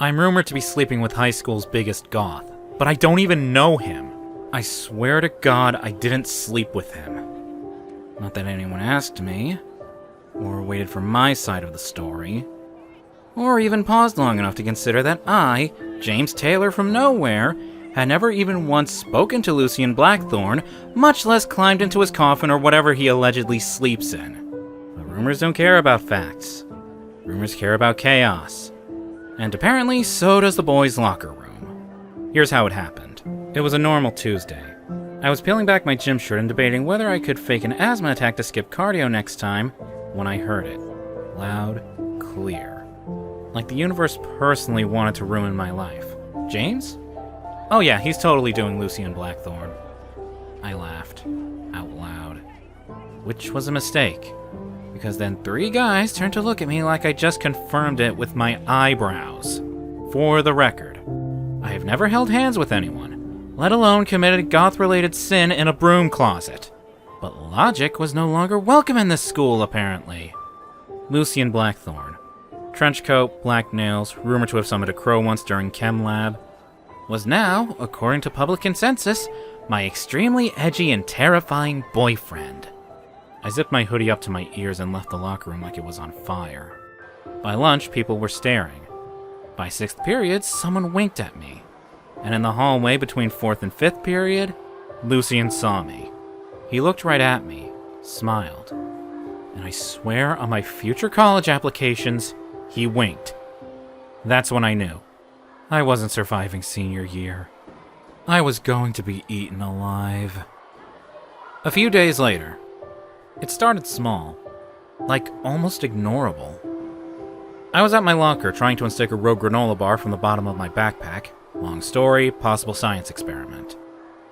I'm rumored to be sleeping with high school's biggest goth, but I don't even know him. I swear to God I didn't sleep with him. Not that anyone asked me, or waited for my side of the story, or even paused long enough to consider that I, James Taylor from nowhere, had never even once spoken to Lucian Blackthorne, much less climbed into his coffin or whatever he allegedly sleeps in. But rumors don't care about facts. Rumors care about chaos. And apparently, so does the boys' locker room. Here's how it happened. It was a normal Tuesday. I was peeling back my gym shirt and debating whether I could fake an asthma attack to skip cardio next time, when I heard it. Loud, clear. Like the universe personally wanted to ruin my life. James? Oh yeah, he's totally doing Lucian Blackthorne. I laughed. Out loud. Which was a mistake. Because then 3 guys turned to look at me like I just confirmed it with my eyebrows. For the record, I have never held hands with anyone, let alone committed a goth-related sin in a broom closet. But logic was no longer welcome in this school, apparently. Lucian Blackthorne. Trench coat, black nails, rumored to have summoned a crow once during chem lab, was now, according to public consensus, my extremely edgy and terrifying boyfriend. I zipped my hoodie up to my ears and left the locker room like it was on fire. By lunch, people were staring. By 6th period, someone winked at me. And in the hallway between 4th and 5th period, Lucian saw me. He looked right at me, smiled. And I swear on my future college applications, he winked. That's when I knew. I wasn't surviving senior year. I was going to be eaten alive. A few days later, it started small, like almost ignorable. I was at my locker trying to unstick a rogue granola bar from the bottom of my backpack. Long story, possible science experiment.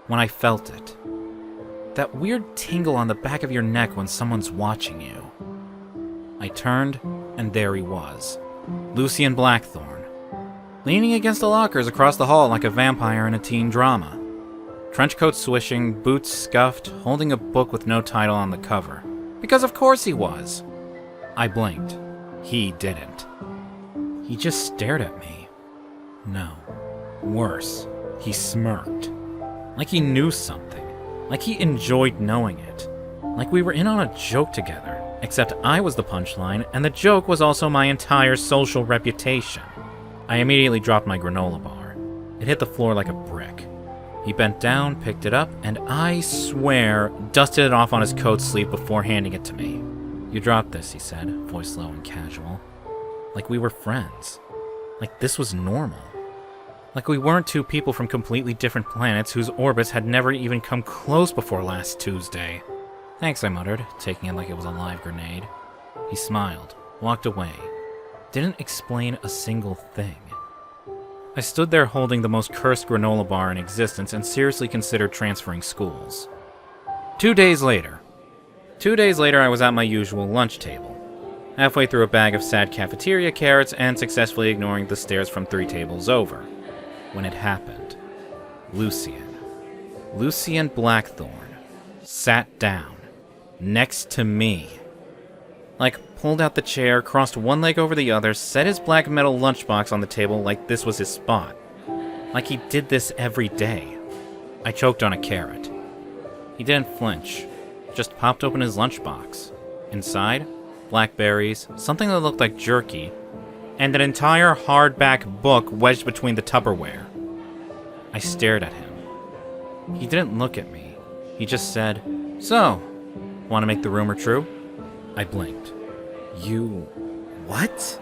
When I felt it. That weird tingle on the back of your neck when someone's watching you. I turned, and there he was. Lucian Blackthorne. Leaning against the lockers across the hall like a vampire in a teen drama. Trenchcoat swishing, boots scuffed, holding a book with no title on the cover. Because of course he was. I blinked. He didn't. He just stared at me. No. Worse. He smirked. Like he knew something. Like he enjoyed knowing it. Like we were in on a joke together. Except I was the punchline, and the joke was also my entire social reputation. I immediately dropped my granola bar. It hit the floor like a brick. He bent down, picked it up, and I swear, dusted it off on his coat sleeve before handing it to me. You dropped this, he said, voice low and casual. Like we were friends. Like this was normal. Like we weren't 2 people from completely different planets whose orbits had never even come close before last Tuesday. Thanks, I muttered, taking it like it was a live grenade. He smiled, walked away. Didn't explain a single thing. I stood there holding the most cursed granola bar in existence and seriously considered transferring schools. 2 days later. 2 days later, I was at my usual lunch table, halfway through a bag of sad cafeteria carrots and successfully ignoring the stares from 3 tables over. When it happened. Lucian Blackthorne, sat down, next to me. Like, pulled out the chair, crossed one leg over the other, set his black metal lunchbox on the table like this was his spot. Like he did this every day. I choked on a carrot. He didn't flinch, just popped open his lunchbox. Inside, blackberries, something that looked like jerky, and an entire hardback book wedged between the Tupperware. I stared at him. He didn't look at me. He just said, "So, want to make the rumor true?" I blinked. "You... what?"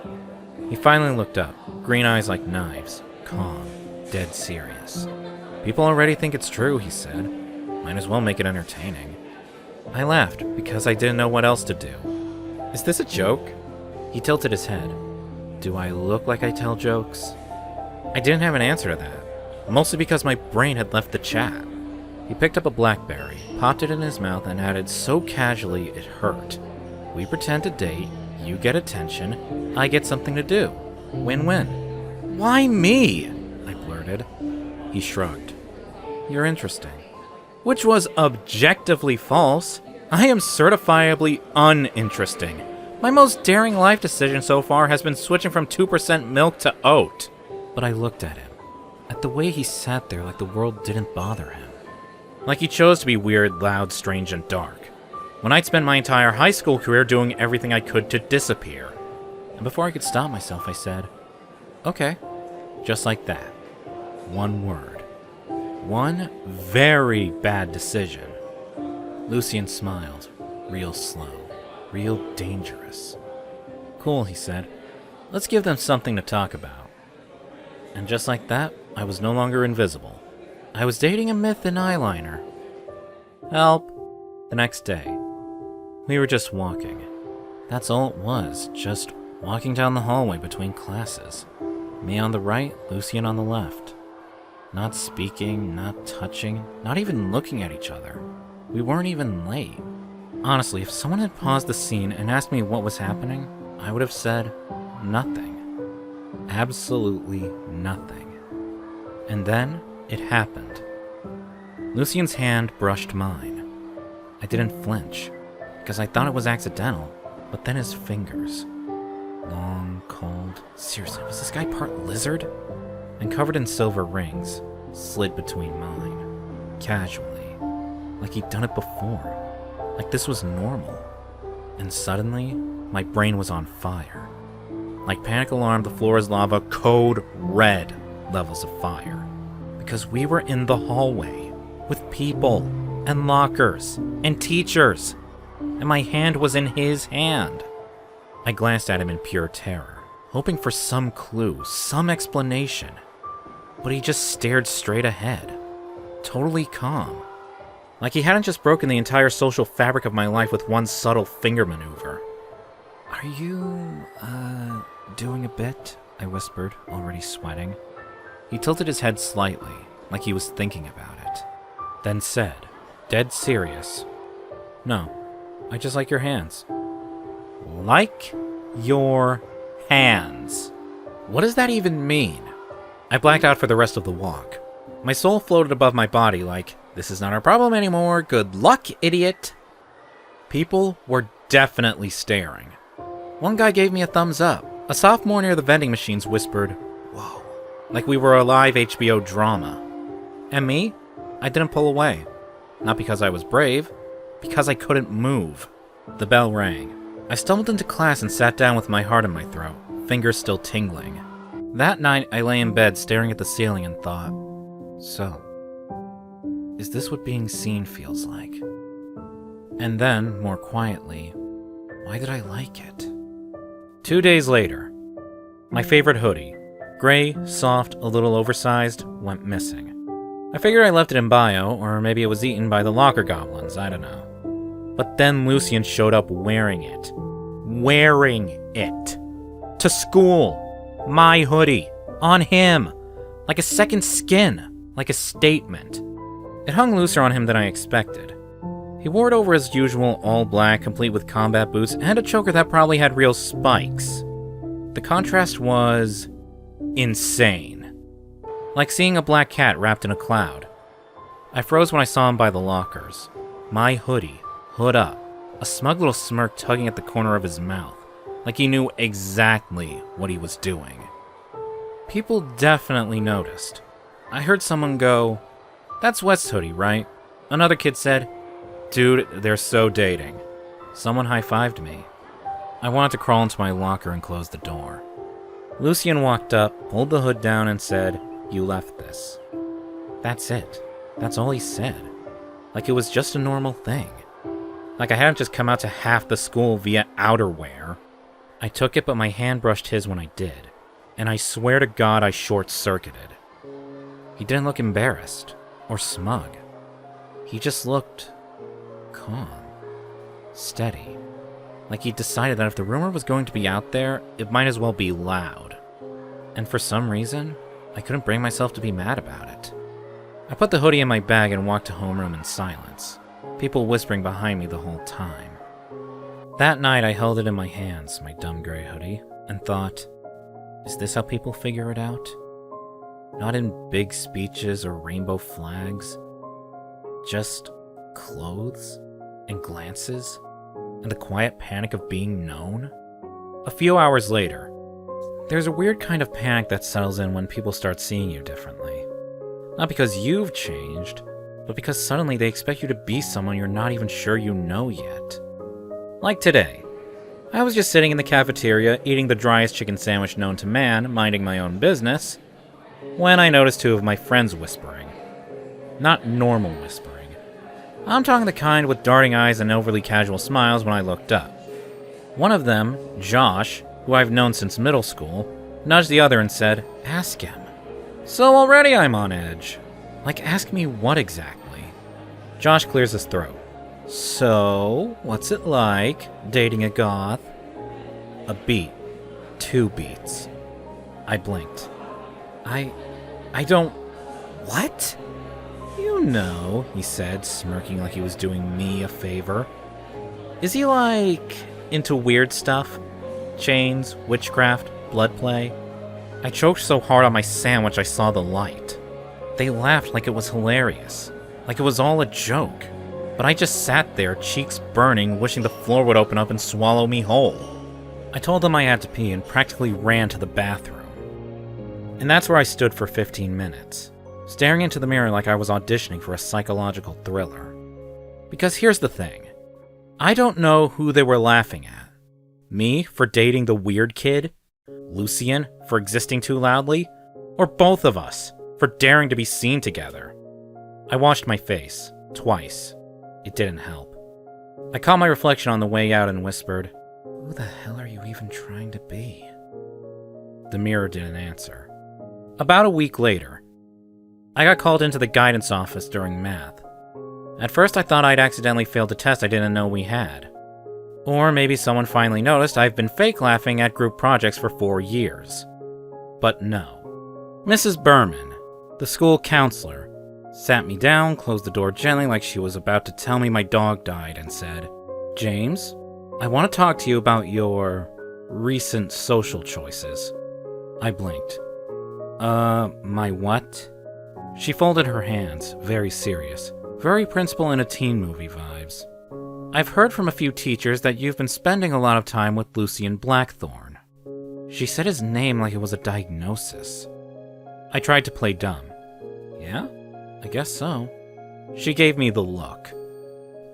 He finally looked up, green eyes like knives, calm, dead serious. "People already think it's true," he said. "Might as well make it entertaining." I laughed, because I didn't know what else to do. "Is this a joke?" He tilted his head. "Do I look like I tell jokes?" I didn't have an answer to that, mostly because my brain had left the chat. He picked up a blackberry, popped it in his mouth, and added so casually it hurt. "We pretend to date, you get attention, I get something to do. Win-win." "Why me?" I blurted. He shrugged. "You're interesting." Which was objectively false. I am certifiably uninteresting. My most daring life decision so far has been switching from 2% milk to oat. But I looked at him, at the way he sat there like the world didn't bother him. Like he chose to be weird, loud, strange, and dark, when I'd spent my entire high school career doing everything I could to disappear. And before I could stop myself, I said, "Okay." Just like that. One word. One very bad decision. Lucian smiled, real slow, real dangerous. "Cool," he said. "Let's give them something to talk about." And just like that, I was no longer invisible. I was dating a myth in eyeliner. Help. The next day, we were just walking. That's all it was, just walking down the hallway between classes. Me on the right, Lucian on the left. Not speaking, not touching, not even looking at each other. We weren't even late. Honestly, if someone had paused the scene and asked me what was happening, I would have said nothing. Absolutely nothing. And then it happened. Lucian's hand brushed mine. I didn't flinch, because I thought it was accidental, but then his fingers. Long, cold. Seriously, was this guy part lizard? And covered in silver rings, slid between mine. Casually. Like he'd done it before. Like this was normal. And suddenly, my brain was on fire. Like panic alarm, the floor is lava, code red levels of fire. Because we were in the hallway, with people, and lockers, and teachers. And my hand was in his hand. I glanced at him in pure terror, hoping for some clue, some explanation. But he just stared straight ahead, totally calm. Like he hadn't just broken the entire social fabric of my life with one subtle finger maneuver. "Are you, doing a bit?" I whispered, already sweating. He tilted his head slightly, like he was thinking about it, then said, dead serious, "No, I just like your hands." Like your hands. What does that even mean? I blacked out for the rest of the walk. My soul floated above my body like, this is not our problem anymore, good luck, idiot. People were definitely staring. One guy gave me a thumbs up. A sophomore near the vending machines whispered, "Whoa," like we were a live HBO drama. And me? I didn't pull away. Not because I was brave, because I couldn't move. The bell rang. I stumbled into class and sat down with my heart in my throat, fingers still tingling. That night, I lay in bed staring at the ceiling and thought, so, is this what being seen feels like? And then, more quietly, why did I like it? 2 days later, my favorite hoodie, gray, soft, a little oversized, went missing. I figured I left it in bio, or maybe it was eaten by the locker goblins, I don't know. But then Lucian showed up wearing it. Wearing it. To school. My hoodie. On him. Like a second skin. Like a statement. It hung looser on him than I expected. He wore it over his usual all black, complete with combat boots, and a choker that probably had real spikes. The contrast was insane. Like seeing a black cat wrapped in a cloud. I froze when I saw him by the lockers. My hoodie. Hood up, a smug little smirk tugging at the corner of his mouth, like he knew exactly what he was doing. People definitely noticed. I heard someone go, "That's West's hoodie, right?" Another kid said, "Dude, they're so dating." Someone high-fived me. I wanted to crawl into my locker and close the door. Lucian walked up, pulled the hood down, and said, "You left this." That's it. That's all he said. Like it was just a normal thing. Like I hadn't just come out to half the school via outerwear. I took it, but my hand brushed his when I did. And I swear to God I short-circuited. He didn't look embarrassed or smug. He just looked calm, steady. Like he decided that if the rumor was going to be out there, it might as well be loud. And for some reason, I couldn't bring myself to be mad about it. I put the hoodie in my bag and walked to homeroom in silence. People whispering behind me the whole time. That night I held it in my hands, my dumb gray hoodie, and thought, is this how people figure it out? Not in big speeches or rainbow flags. Just clothes and glances and the quiet panic of being known? A few hours later, There's a weird kind of panic that settles in when people start seeing you differently. Not because you've changed, but because suddenly they expect you to be someone you're not even sure you know yet. Like today. I was just sitting in the cafeteria, eating the driest chicken sandwich known to man, minding my own business, when I noticed two of my friends whispering. Not normal whispering. I'm talking the kind with darting eyes and overly casual smiles when I looked up. One of them, Josh, who I've known since middle school, nudged the other and said, "Ask him." So already I'm on edge. Like, ask me what exactly? Josh clears his throat. So, what's it like, dating a goth? A beat. 2 beats. I blinked. I don't... What? You know, he said, smirking like he was doing me a favor. Is he, like, into weird stuff? Chains, witchcraft, blood play? I choked so hard on my sandwich I saw the light. They laughed like it was hilarious, like it was all a joke. But I just sat there, cheeks burning, wishing the floor would open up and swallow me whole. I told them I had to pee and practically ran to the bathroom. And that's where I stood for 15 minutes, staring into the mirror like I was auditioning for a psychological thriller. Because here's the thing. I don't know who they were laughing at. Me for dating the weird kid? Lucian for existing too loudly? Or both of us for daring to be seen together? I washed my face, twice. It didn't help. I caught my reflection on the way out and whispered, "Who the hell are you even trying to be?" The mirror didn't answer. About a week later, I got called into the guidance office during math. At first I thought I'd accidentally failed a test I didn't know we had. Or maybe someone finally noticed I've been fake laughing at group projects for 4 years. But no. Mrs. Berman, the school counselor, sat me down, closed the door gently like she was about to tell me my dog died, and said, "James, I want to talk to you about your recent social choices." I blinked. My what? She folded her hands, very serious, very principal in a teen movie vibes. "I've heard from a few teachers that you've been spending a lot of time with Lucian Blackthorn." She said his name like it was a diagnosis. I tried to play dumb. "Yeah? I guess so." She gave me the look.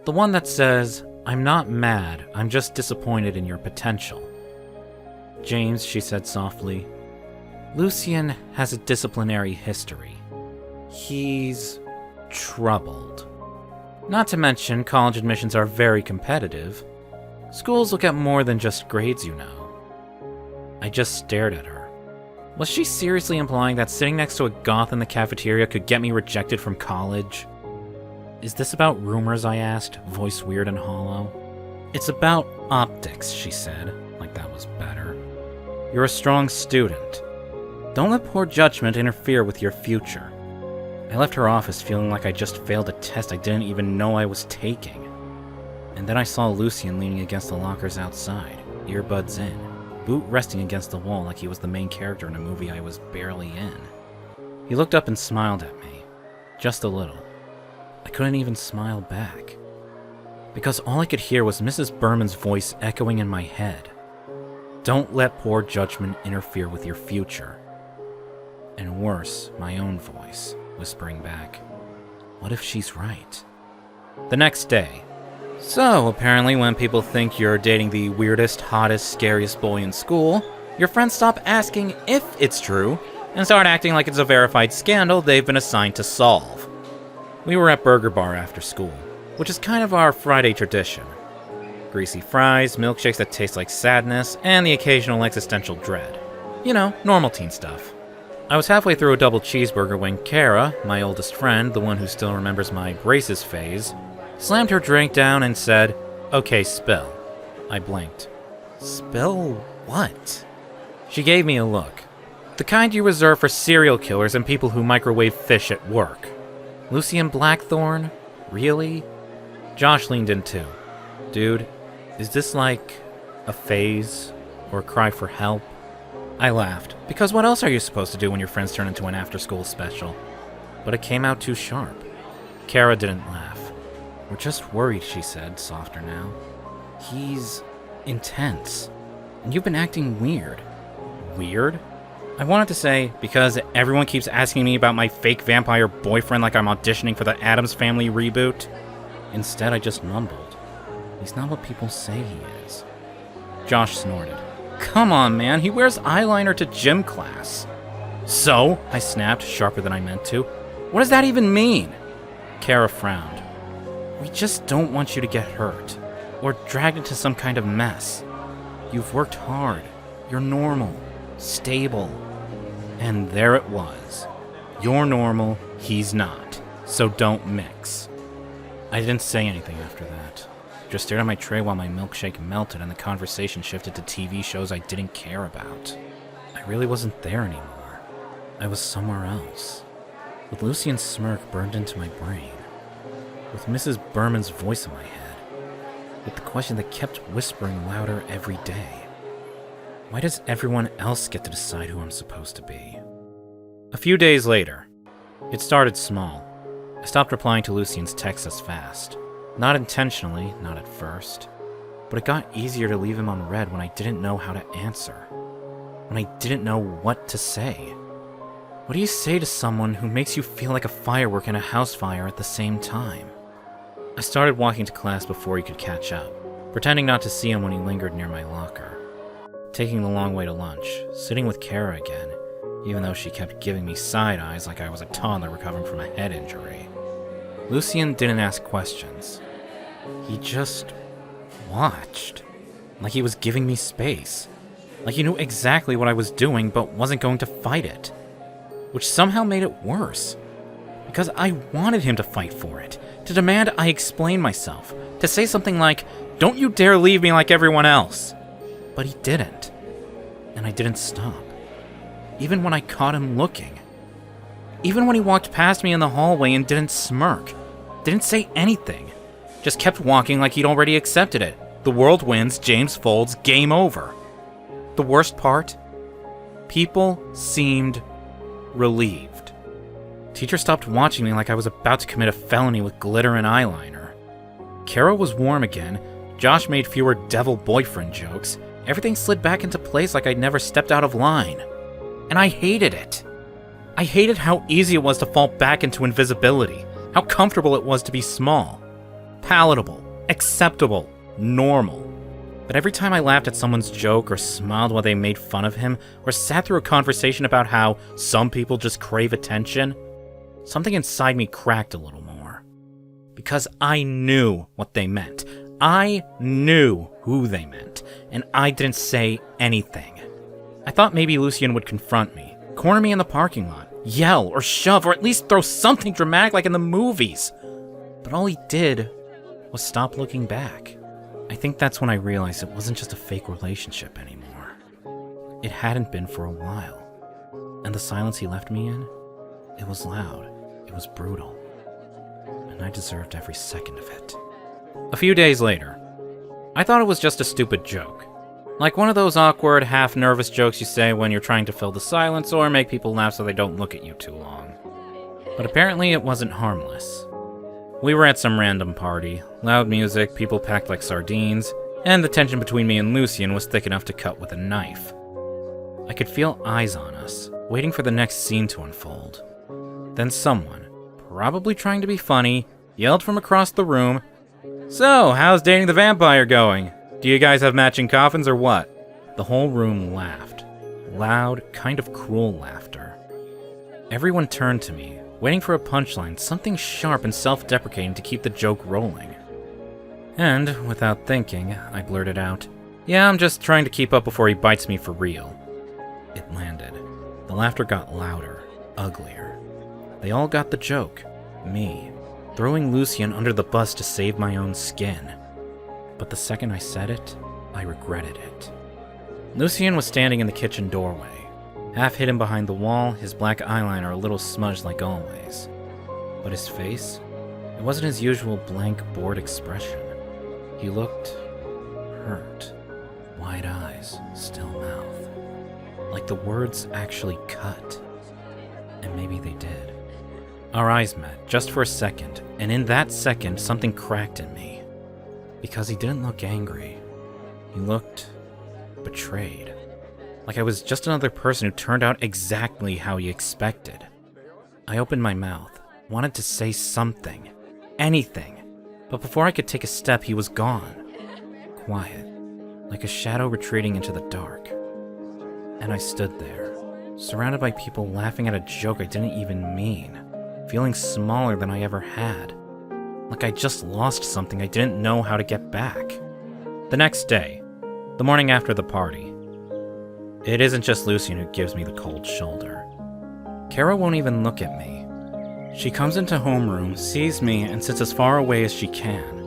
The one that says, "I'm not mad, I'm just disappointed in your potential." "James," she said softly, "Lucian has a disciplinary history. He's troubled. Not to mention, college admissions are very competitive. Schools look at more than just grades, you know." I just stared at her. Was she seriously implying that sitting next to a goth in the cafeteria could get me rejected from college? "Is this about rumors?" I asked, voice weird and hollow. "It's about optics," she said, like that was better. "You're a strong student. Don't let poor judgment interfere with your future." I left her office feeling like I just failed a test I didn't even know I was taking. And then I saw Lucian leaning against the lockers outside, earbuds in, boot resting against the wall like he was the main character in a movie I was barely in. He looked up and smiled at me, just a little. I couldn't even smile back, because all I could hear was Mrs. Berman's voice echoing in my head. "Don't let poor judgment interfere with your future." And worse, my own voice, whispering back, "What if she's right?" The next day. "So, apparently when people think you're dating the weirdest, hottest, scariest boy in school, your friends stop asking if it's true and start acting like it's a verified scandal they've been assigned to solve." We were at Burger Bar after school, which is kind of our Friday tradition. Greasy fries, milkshakes that taste like sadness, and the occasional existential dread. You know, normal teen stuff. I was halfway through a double cheeseburger when Kara, my oldest friend, the one who still remembers my braces phase, slammed her drink down and said, "Okay, spill." I blinked. "Spill what?" She gave me a look. The kind you reserve for serial killers and people who microwave fish at work. Lucian Blackthorn? Really? Josh leaned in too. "Dude, is this like a phase or a cry for help?" I laughed, because what else are you supposed to do when your friends turn into an after-school special? But it came out too sharp. Kara didn't laugh. "We're just worried," she said, softer now. "He's intense, and you've been acting weird." weird? I wanted to say, because everyone keeps asking me about my fake vampire boyfriend like I'm auditioning for the Addams Family reboot. Instead, I just mumbled. He's not what people say he is. Josh snorted. Come on, man, he wears eyeliner to gym class. So? I snapped, sharper than I meant to. What does that even mean? Kara frowned. We just don't want you to get hurt, or dragged into some kind of mess. You've worked hard. You're normal, stable. And there it was. You're normal, he's not. So don't mix. I didn't say anything after that. Just stared at my tray while my milkshake melted and the conversation shifted to TV shows I didn't care about. I really wasn't there anymore. I was somewhere else. With Lucian's smirk burned into my brain. With Mrs. Berman's voice in my head. With the question that kept whispering louder every day. Why does everyone else get to decide who I'm supposed to be? A few days later. It started small. I stopped replying to Lucian's texts as fast. Not intentionally, not at first. But it got easier to leave him unread when I didn't know how to answer. When I didn't know what to say. What do you say to someone who makes you feel like a firework in a house fire at the same time? I started walking to class before he could catch up, pretending not to see him when he lingered near my locker. Taking the long way to lunch, sitting with Kara again, even though she kept giving me side eyes like I was a toddler recovering from a head injury. Lucian didn't ask questions. He just watched. Like he was giving me space. Like he knew exactly what I was doing but wasn't going to fight it. Which somehow made it worse. Because I wanted him to fight for it. To demand I explain myself. To say something like, "Don't you dare leave me like everyone else." But he didn't. And I didn't stop. Even when I caught him looking. Even when he walked past me in the hallway and didn't smirk. Didn't say anything. Just kept walking like he'd already accepted it. The world wins, James folds, game over. The worst part? People seemed relieved. Teacher stopped watching me like I was about to commit a felony with glitter and eyeliner. Kara was warm again. Josh made fewer devil boyfriend jokes. Everything slid back into place like I'd never stepped out of line. And I hated it. I hated how easy it was to fall back into invisibility. How comfortable it was to be small. Palatable. Acceptable. Normal. But every time I laughed at someone's joke or smiled while they made fun of him or sat through a conversation about how some people just crave attention, something inside me cracked a little more. Because I knew what they meant. I knew who they meant, and I didn't say anything. I thought maybe Lucian would confront me, corner me in the parking lot, yell or shove, or at least throw something dramatic like in the movies. But all he did was stop looking back. I think that's when I realized it wasn't just a fake relationship anymore. It hadn't been for a while. And the silence he left me in, it was loud, it was brutal. And I deserved every second of it. A few days later, I thought it was just a stupid joke. Like one of those awkward, half-nervous jokes you say when you're trying to fill the silence or make people laugh so they don't look at you too long. But apparently it wasn't harmless. We were at some random party, loud music, people packed like sardines, and the tension between me and Lucian was thick enough to cut with a knife. I could feel eyes on us, waiting for the next scene to unfold. Then someone, probably trying to be funny, yelled from across the room, "So, how's dating the vampire going? Do you guys have matching coffins or what?" The whole room laughed. Loud, kind of cruel laughter. Everyone turned to me, waiting for a punchline, something sharp and self-deprecating to keep the joke rolling. And, without thinking, I blurted out, "Yeah, I'm just trying to keep up before he bites me for real." It landed. The laughter got louder, uglier. They all got the joke. Me. Throwing Lucian under the bus to save my own skin. But the second I said it, I regretted it. Lucian was standing in the kitchen doorway, half hidden behind the wall, his black eyeliner a little smudged like always. But his face, it wasn't his usual blank, bored expression. He looked hurt. Wide eyes, still mouth. Like the words actually cut. And maybe they did. Our eyes met, just for a second, and in that second, something cracked in me. Because he didn't look angry. He looked betrayed. Like I was just another person who turned out exactly how he expected. I opened my mouth, wanted to say something, anything, but before I could take a step, he was gone. Quiet, like a shadow retreating into the dark. And I stood there, surrounded by people laughing at a joke I didn't even mean, feeling smaller than I ever had. Like I just lost something I didn't know how to get back. The next day, the morning after the party, it isn't just Lucien who gives me the cold shoulder. Kara won't even look at me. She comes into homeroom, sees me, and sits as far away as she can.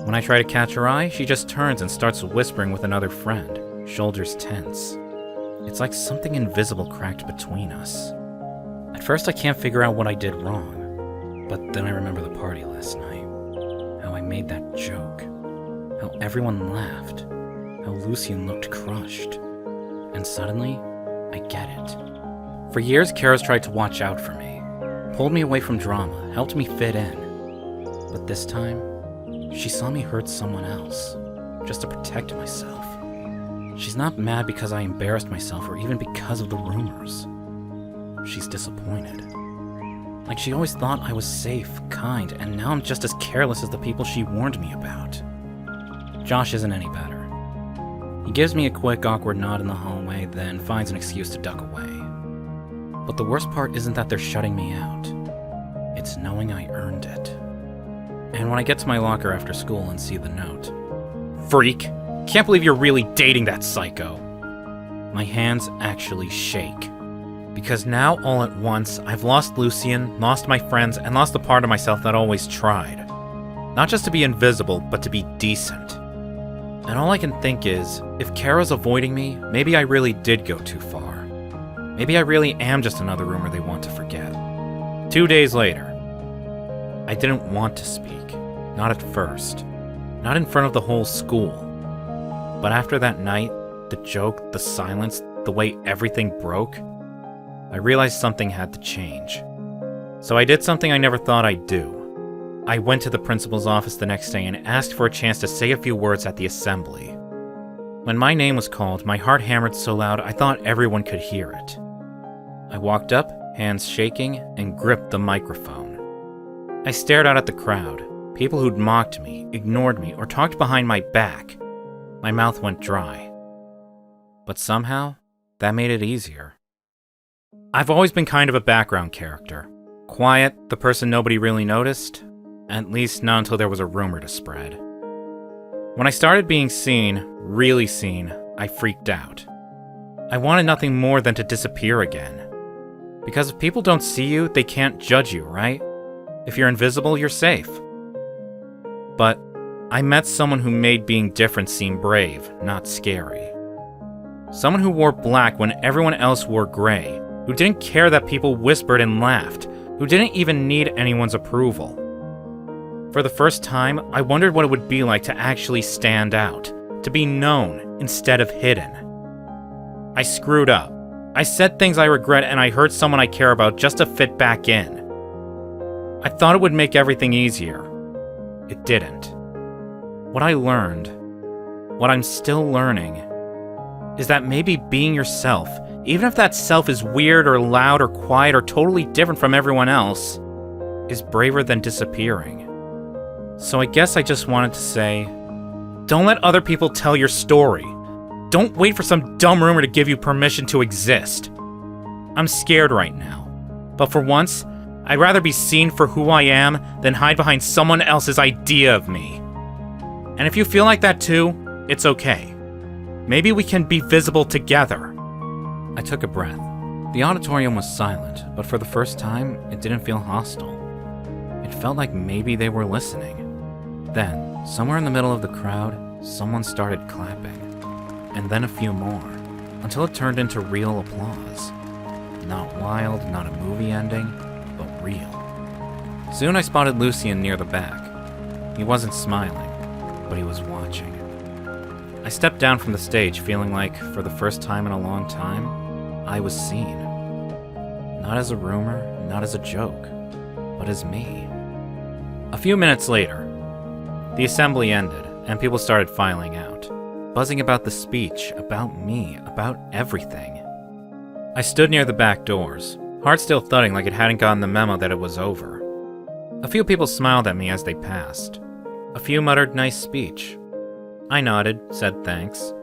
When I try to catch her eye, she just turns and starts whispering with another friend, shoulders tense. It's like something invisible cracked between us. At first I can't figure out what I did wrong, but then I remember the party last night. How I made that joke. How everyone laughed. How Lucien looked crushed. And suddenly, I get it. For years, Kara's tried to watch out for me. Pulled me away from drama, helped me fit in. But this time, she saw me hurt someone else, just to protect myself. She's not mad because I embarrassed myself or even because of the rumors. She's disappointed. Like she always thought I was safe, kind, and now I'm just as careless as the people she warned me about. Josh isn't any better. He gives me a quick, awkward nod in the hallway, then finds an excuse to duck away. But the worst part isn't that they're shutting me out. It's knowing I earned it. And when I get to my locker after school and see the note, "Freak! Can't believe you're really dating that psycho!" My hands actually shake. Because now, all at once, I've lost Lucien, lost my friends, and lost the part of myself that always tried. Not just to be invisible, but to be decent. And all I can think is, if Kara's avoiding me, maybe I really did go too far. Maybe I really am just another rumor they want to forget. 2 days later, I didn't want to speak. Not at first. Not in front of the whole school. But after that night, the joke, the silence, the way everything broke, I realized something had to change. So I did something I never thought I'd do. I went to the principal's office the next day and asked for a chance to say a few words at the assembly. When my name was called, my heart hammered so loud I thought everyone could hear it. I walked up, hands shaking, and gripped the microphone. I stared out at the crowd, people who'd mocked me, ignored me, or talked behind my back. My mouth went dry. But somehow, that made it easier. I've always been kind of a background character. Quiet, the person nobody really noticed. At least not until there was a rumor to spread. When I started being seen, really seen, I freaked out. I wanted nothing more than to disappear again. Because if people don't see you, they can't judge you, right? If you're invisible, you're safe. But I met someone who made being different seem brave, not scary. Someone who wore black when everyone else wore gray, who didn't care that people whispered and laughed, who didn't even need anyone's approval. For the first time, I wondered what it would be like to actually stand out, to be known instead of hidden. I screwed up. I said things I regret and I hurt someone I care about just to fit back in. I thought it would make everything easier. It didn't. What I learned, what I'm still learning, is that maybe being yourself, even if that self is weird or loud or quiet or totally different from everyone else, is braver than disappearing. So I guess I just wanted to say, don't let other people tell your story. Don't wait for some dumb rumor to give you permission to exist. I'm scared right now, but for once, I'd rather be seen for who I am than hide behind someone else's idea of me. And if you feel like that too, it's okay. Maybe we can be visible together. I took a breath. The auditorium was silent, but for the first time, it didn't feel hostile. It felt like maybe they were listening. Then, somewhere in the middle of the crowd, someone started clapping. And then a few more, until it turned into real applause. Not wild, not a movie ending, but real. Soon I spotted Lucien near the back. He wasn't smiling, but he was watching. I stepped down from the stage feeling like, for the first time in a long time, I was seen. Not as a rumor, not as a joke, but as me. A few minutes later, the assembly ended, and people started filing out. buzzing about the speech, about me, about everything. I stood near the back doors, heart still thudding like it hadn't gotten the memo that it was over. A few people smiled at me as they passed. A few muttered nice speech. I nodded, said thanks.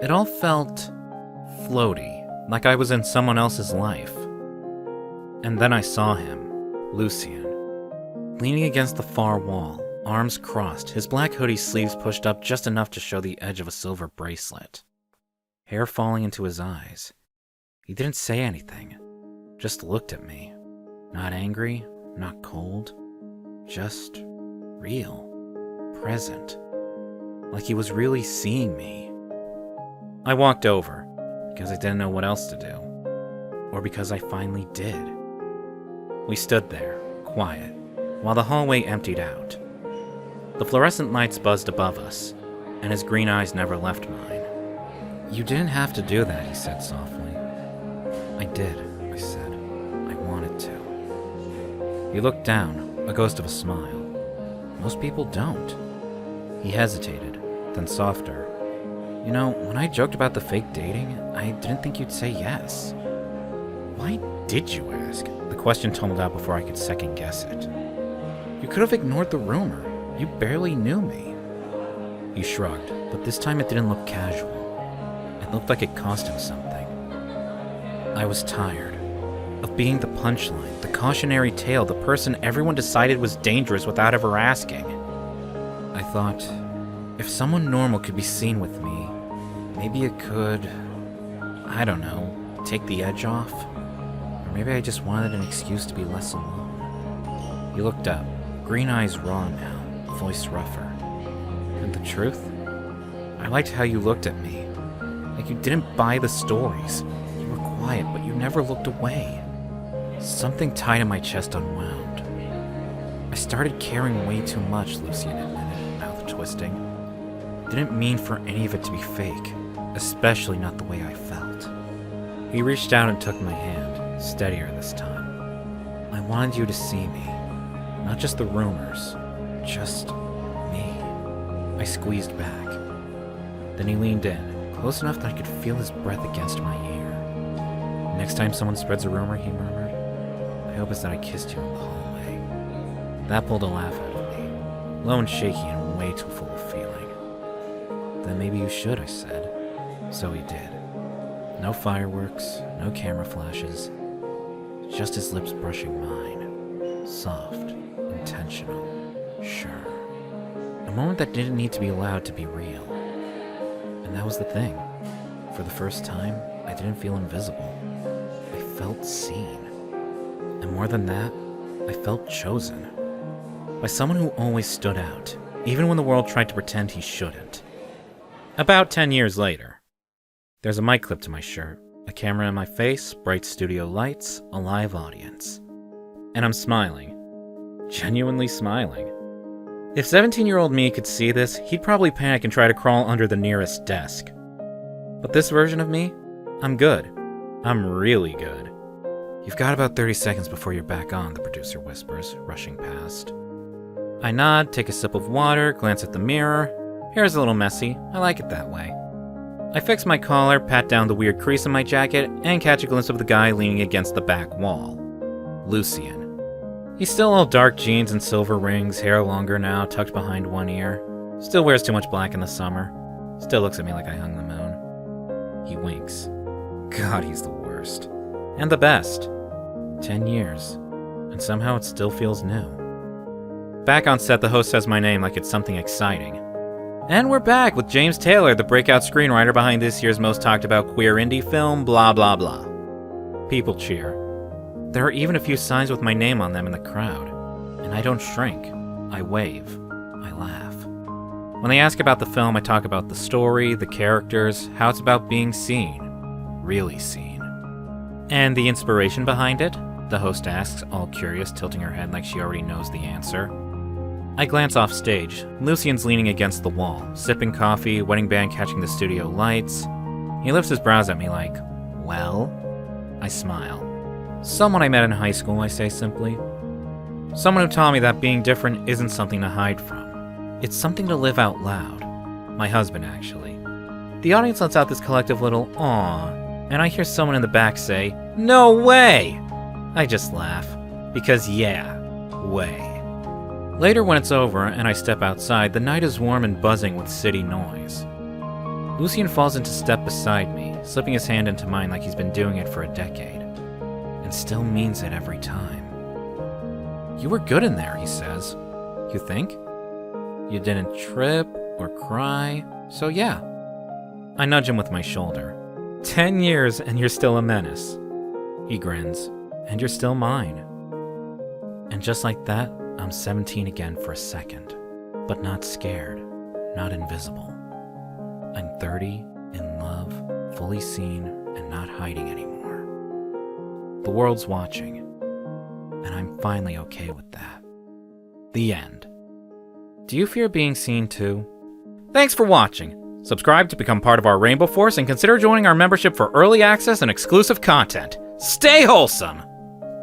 It all felt floaty, like I was in someone else's life. And then I saw him, Lucien, leaning against the far wall, arms crossed, his black hoodie sleeves pushed up just enough to show the edge of a silver bracelet. Hair falling into his eyes. He didn't say anything, just looked at me. Not angry, not cold, just real, present, like he was really seeing me. I walked over, because I didn't know what else to do, or because I finally did. We stood there, quiet, while the hallway emptied out. The fluorescent lights buzzed above us, and his green eyes never left mine. "You didn't have to do that," he said softly. "I did," I said. "I wanted to." He looked down, a ghost of a smile. "Most people don't." He hesitated, then softer. "You know, when I joked about the fake dating, I didn't think you'd say yes." "Why did you ask?" The question tumbled out before I could second guess it. "You could have ignored the rumor. You barely knew me." He shrugged, but this time it didn't look casual. It looked like it cost him something. I was tired of being the punchline, the cautionary tale, the person everyone decided was dangerous without ever asking. I thought, if someone normal could be seen with me, maybe it could, I don't know, take the edge off? Or maybe I just wanted an excuse to be less alone. He looked up, green eyes raw now, voice rougher. And the truth? I liked how you looked at me. Like you didn't buy the stories. You were quiet, but you never looked away. Something tight in my chest unwound. I started caring way too much, Lucien admitted, mouth twisting. Didn't mean for any of it to be fake, especially not the way I felt. He reached out and took my hand, steadier this time. "I wanted you to see me, not just the rumors, just me." I squeezed back. Then he leaned in, close enough that I could feel his breath against my ear. "Next time someone spreads a rumor," he murmured, "I hope it's that I kissed you in the hallway." That pulled a laugh out of me, low and shaky and way too full of feeling. "Then maybe you should," I said. So he did. No fireworks, no camera flashes, just his lips brushing mine. Soft, intentional, sure. A moment that didn't need to be allowed to be real. And that was the thing. For the first time, I didn't feel invisible. I felt seen. And more than that, I felt chosen. By someone who always stood out, even when the world tried to pretend he shouldn't. About 10 years later. There's a mic clip to my shirt, a camera in my face, bright studio lights, a live audience. And I'm smiling. Genuinely smiling. If 17-year-old me could see this, he'd probably panic and try to crawl under the nearest desk. But this version of me, I'm good. I'm really good. "You've got about 30 seconds before you're back on," the producer whispers, rushing past. I nod, take a sip of water, glance at the mirror. Hair's a little messy. I like it that way. I fix my collar, pat down the weird crease in my jacket, and catch a glimpse of the guy leaning against the back wall. Lucien. He's still all dark jeans and silver rings, hair longer now, tucked behind one ear. Still wears too much black in the summer. Still looks at me like I hung the moon. He winks. God, he's the worst. And the best. 10 years. And somehow it still feels new. Back on set, the host says my name like it's something exciting. And we're back with James Taylor, the breakout screenwriter behind this year's most talked about queer indie film, blah blah blah. People cheer. There are even a few signs with my name on them in the crowd. And I don't shrink. I wave. I laugh. When they ask about the film, I talk about the story, the characters, how it's about being seen. Really seen. And the inspiration behind it? The host asks, all curious, tilting her head like she already knows the answer. I glance off stage. Lucien's leaning against the wall, sipping coffee, wedding band catching the studio lights. He lifts his brows at me like, "Well?" I smile. "Someone I met in high school," I say simply. Someone who taught me that being different isn't something to hide from. It's something to live out loud. My husband, actually. The audience lets out this collective little "aw," and I hear someone in the back say, "No way!" I just laugh, because yeah, way. Later when it's over and I step outside, the night is warm and buzzing with city noise. Lucien falls into step beside me, slipping his hand into mine like he's been doing it for a decade, and still means it every time. "You were good in there," he says. "You think? You didn't trip or cry, so yeah." I nudge him with my shoulder. 10 years and you're still a menace." He grins. "And you're still mine." And just like that, I'm 17 again for a second, but not scared, not invisible. I'm 30, in love, fully seen, and not hiding anymore. The world's watching, and I'm finally okay with that. The end. Do you fear being seen too? Thanks for watching. Subscribe to become part of our Rainbow Force and consider joining our membership for early access and exclusive content. Stay wholesome!